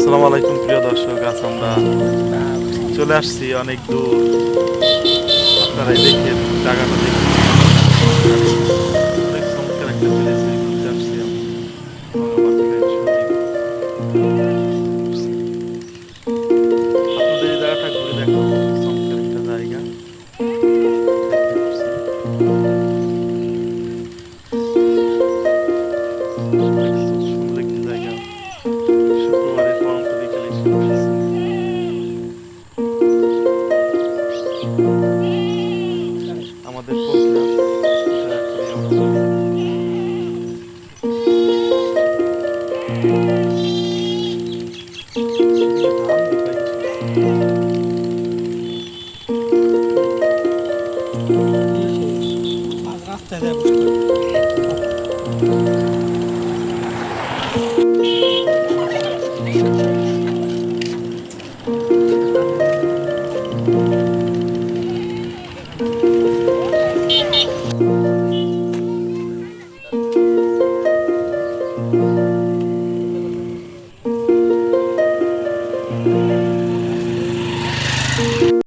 আসসালামু আলাইকুম প্রিয় দর্শক, আজ আমরা চলে আসছি অনেক দূর। আপনারা দেখেন জায়গাটা দেখেন, অনেক চমৎকার একটা প্লেসে ঘুরতে আসছি আমি এবং আমার ফ্রেন্ড সজীব। আপনাদের এই জায়গাটা ঘুরে দেখাবো, চমৎকার একটা জায়গা দেখতে পাচ্ছি, অনেক সুন্দর একটি জায়গা। শুক্রবারের পরন্ত বিকেলে এসে বসেছি। আমাদের প্রোগ্রাম দয়া করে আমরা চলি, দেখতে পাচ্ছি।